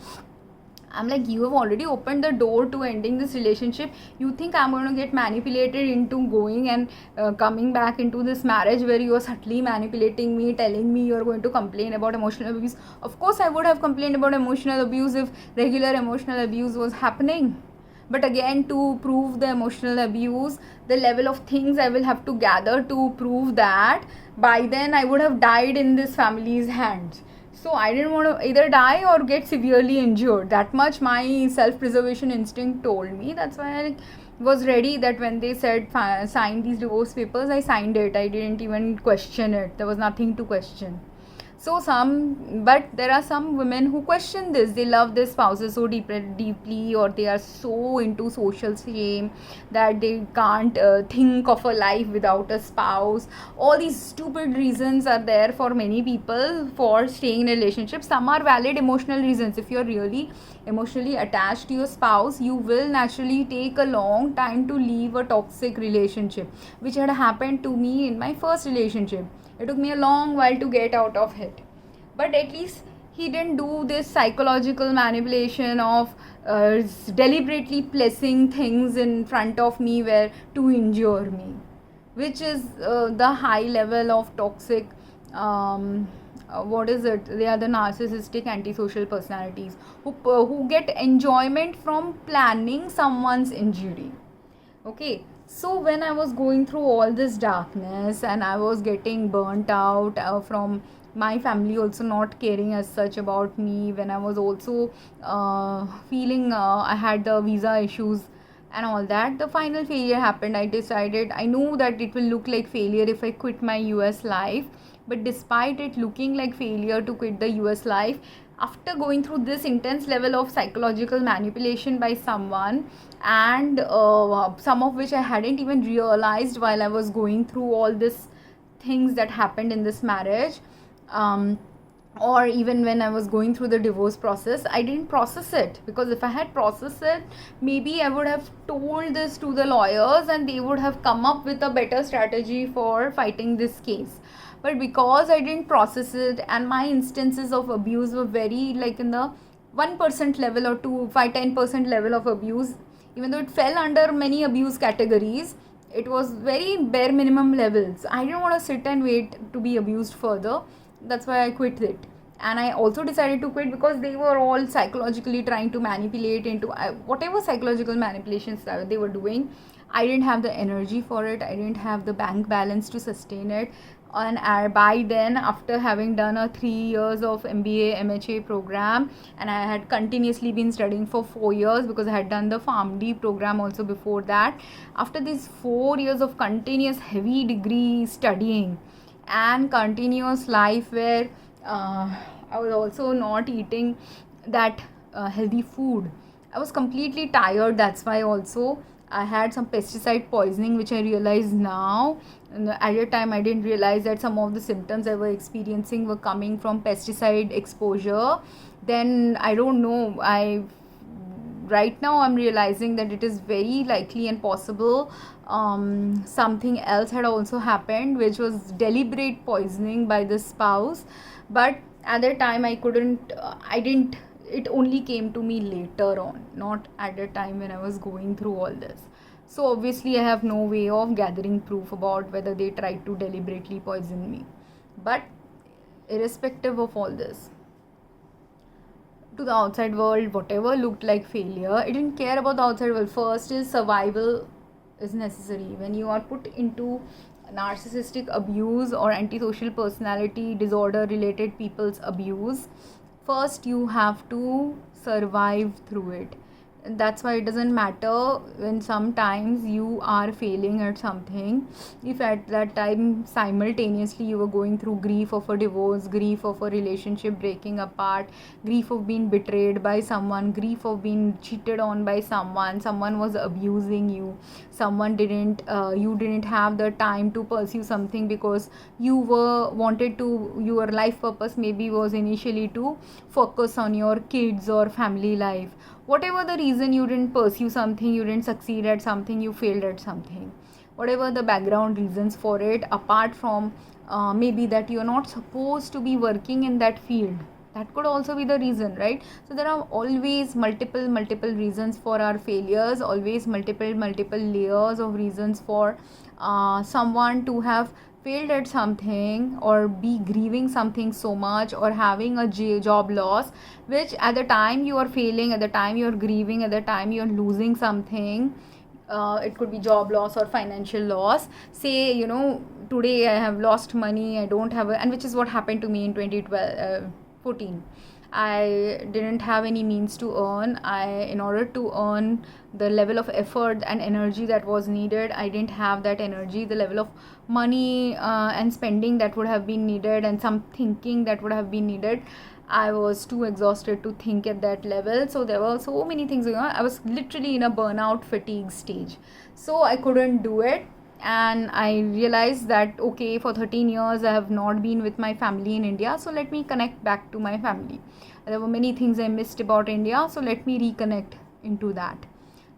I'm like, you have already opened the door to ending this relationship. You think I'm going to get manipulated into going and coming back into this marriage where you are subtly manipulating me, telling me you're going to complain about emotional abuse. Of course, I would have complained about emotional abuse if regular emotional abuse was happening. But again, to prove the emotional abuse, the level of things I will have to gather to prove that, by then I would have died in this family's hands. So I didn't want to either die or get severely injured. That much my self-preservation instinct told me. That's why was ready that when they said sign these divorce papers, I signed it. I didn't even question it. There was nothing to question. So but there are some women who question this. They love their spouses so deeply, or they are so into social shame that they can't think of a life without a spouse. All these stupid reasons are there for many people for staying in a relationship. Some are valid emotional reasons. If you're really emotionally attached to your spouse, you will naturally take a long time to leave a toxic relationship, which had happened to me in my first relationship. It took me a long while to get out of it. But at least he didn't do this psychological manipulation of deliberately placing things in front of me where to injure me, which is the high level of toxic. What is it? They are the narcissistic antisocial personalities who get enjoyment from planning someone's injury. Okay, so when I was going through all this darkness and I was getting burnt out from my family also not caring as such about me, when I was also feeling I had the visa issues and all that, the final failure happened. I knew that it will look like failure if I quit my US life, but despite it looking like failure to quit the US life, after going through this intense level of psychological manipulation by someone, and some of which I hadn't even realized while I was going through all these things that happened in this marriage, or even when I was going through the divorce process, I didn't process it, because if I had processed it, maybe I would have told this to the lawyers and they would have come up with a better strategy for fighting this case. But because I didn't process it, and my instances of abuse were very like in the 1% level or 5-10% level of abuse, even though it fell under many abuse categories, it was very bare minimum levels. I didn't want to sit and wait to be abused further. That's why I quit it. And I also decided to quit because they were all psychologically trying to manipulate into whatever psychological manipulations that they were doing. I didn't have the energy for it. I didn't have the bank balance to sustain it. And by then, after having done a 3 years of MBA MHA program, and I had continuously been studying for 4 years because I had done the PharmD program also before that, after these 4 years of continuous heavy degree studying and continuous life where I was also not eating that healthy food, I was completely tired. That's why also I had some pesticide poisoning, which I realize now. At the time I didn't realize that some of the symptoms I was experiencing were coming from pesticide exposure. Then I don't know, right now I'm realizing that it is very likely and possible something else had also happened, which was deliberate poisoning by the spouse. But at that time I didn't, it only came to me later on, not at the time when I was going through all this. So obviously I have no way of gathering proof about whether they tried to deliberately poison me. But irrespective of all this, to the outside world, whatever looked like failure, I didn't care about the outside world. First is survival is necessary. When you are put into narcissistic abuse or antisocial personality disorder related people's abuse, first you have to survive through it. And that's why it doesn't matter when sometimes you are failing at something. If at that time simultaneously you were going through grief of a divorce, grief of a relationship breaking apart, grief of being betrayed by someone, grief of being cheated on by someone, someone was abusing you, someone you didn't have the time to pursue something because your life purpose maybe was initially to focus on your kids or family life. Whatever the reason, you didn't pursue something, you didn't succeed at something, you failed at something, whatever the background reasons for it, apart from maybe that you're not supposed to be working in that field, that could also be the reason, right? So there are always multiple reasons for our failures, always multiple layers of reasons for someone to have failed at something or be grieving something so much or having a job loss, which at the time you are failing, at the time you are grieving, at the time you are losing something, it could be job loss or financial loss. Say, today I have lost money, I don't have and which is what happened to me in 2014. I didn't have any means to earn. In order to earn the level of effort and energy that was needed, I didn't have that energy, the level of money and spending that would have been needed, and some thinking that would have been needed. I was too exhausted to think at that level. So there were so many things going on. I was literally in a burnout fatigue stage. So I couldn't do it. And I realized that, okay, for 13 years I have not been with my family in India. So let me connect back to my family. There were many things I missed about India. So let me reconnect into that.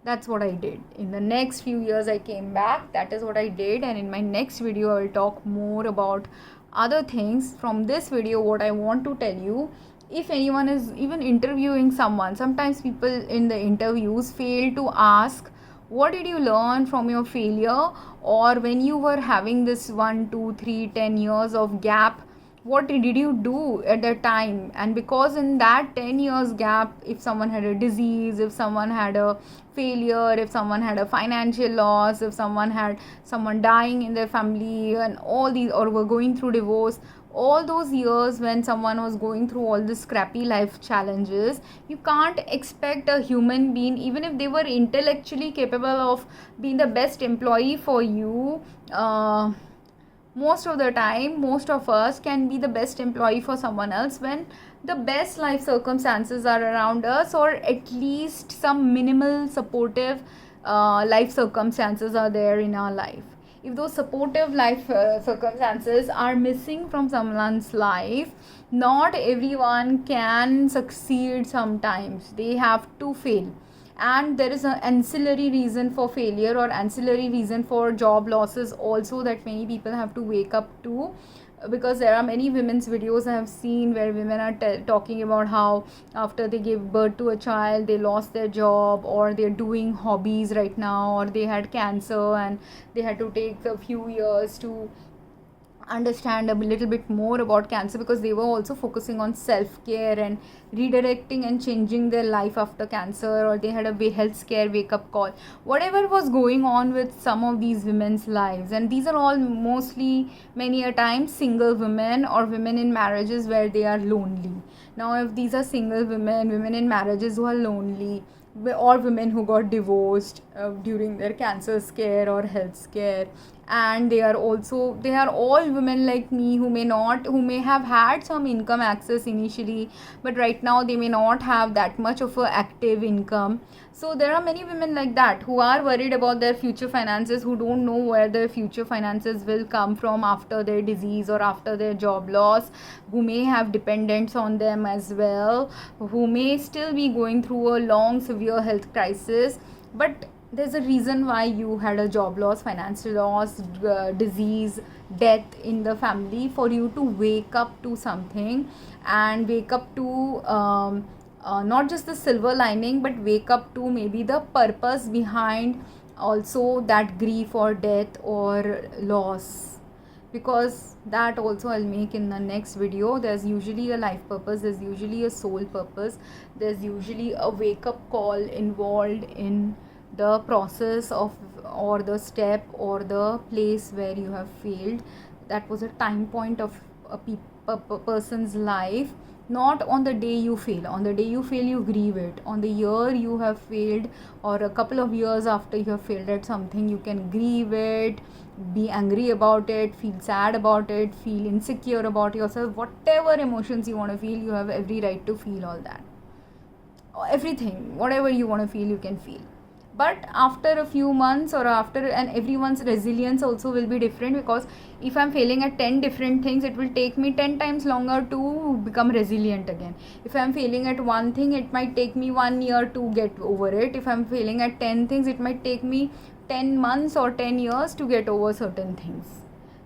That's what I did. In the next few years I came back. That is what I did. And in my next video I will talk more about other things. From this video, what I want to tell you, if anyone is even interviewing someone, sometimes people in the interviews fail to ask, what did you learn from your failure? Or when you were having this 1, 2, 3, 10 years of gap, what did you do at that time? And because in that 10 years gap, if someone had a disease, if someone had a failure, if someone had a financial loss, if someone had someone dying in their family, and all these, or were going through divorce, all those years when someone was going through all these crappy life challenges, you can't expect a human being, even if they were intellectually capable of being the best employee for you, most of the time, most of us can be the best employee for someone else when the best life circumstances are around us, or at least some minimal supportive life circumstances are there in our life. If those supportive life circumstances are missing from someone's life, not everyone can succeed. Sometimes they have to fail, and there is an ancillary reason for failure or ancillary reason for job losses also that many people have to wake up to. Because there are many women's videos I have seen where women are talking about how after they gave birth to a child, they lost their job, or they're doing hobbies right now, or they had cancer and they had to take a few years to understand a little bit more about cancer, because they were also focusing on self-care and redirecting and changing their life after cancer, or they had a health scare wake up call, whatever was going on with some of these women's lives. And these are all mostly, many a time, single women or women in marriages where they are lonely. Now if these are single women, women in marriages who are lonely, or women who got divorced during their cancer scare or health scare, and they are all women like me who may have had some income access initially, but right now they may not have that much of a active income. So there are many women like that who are worried about their future finances, who don't know where their future finances will come from after their disease or after their job loss, who may have dependents on them as well, who may still be going through a long severe health crisis. But there's a reason why you had a job loss, financial loss, disease, death in the family, for you to wake up to something, and wake up to not just the silver lining, but wake up to maybe the purpose behind also that grief or death or loss. Because that also I'll make in the next video. There's usually a life purpose, there's usually a soul purpose, there's usually a wake up call involved in the process of, or the step, or the place where you have failed. That was a time point of a person's life. Not on the day you fail. On the day you fail, you grieve it. On the year you have failed, or a couple of years after you have failed at something, you can grieve it, be angry about it, feel sad about it, feel insecure about yourself. Whatever emotions you want to feel, you have every right to feel all that. Everything, whatever you want to feel, you can feel. But after a few months, or after, and everyone's resilience also will be different, because if I'm failing at 10 different things, it will take me 10 times longer to become resilient again. If I'm failing at one thing, it might take me 1 year to get over it. If I'm failing at 10 things, it might take me 10 months or 10 years to get over certain things.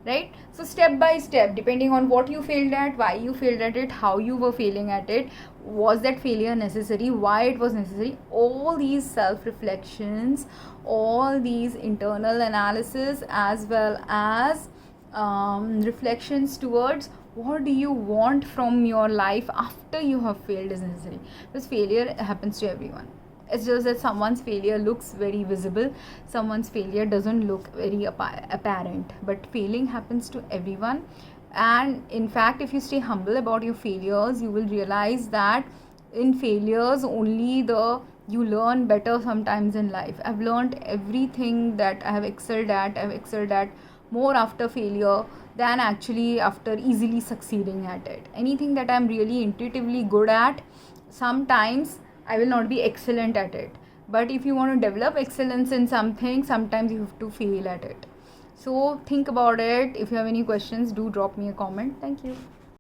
Right? So step by step, depending on what you failed at, why you failed at it, how you were failing at it, was that failure necessary, why it was necessary, all these self-reflections, all these internal analysis, as well as reflections towards what do you want from your life after you have failed is necessary. Because failure happens to everyone. It's just that someone's failure looks very visible, someone's failure doesn't look very apparent, but failing happens to everyone. And in fact, if you stay humble about your failures, you will realize that in failures only the you learn better sometimes in life. I've learned everything that I have excelled at. I've excelled at more after failure than actually after easily succeeding at it. Anything that I'm really intuitively good at, sometimes I will not be excellent at it. But if you want to develop excellence in something, sometimes you have to fail at it. So think about it. If you have any questions, do drop me a comment. Thank you.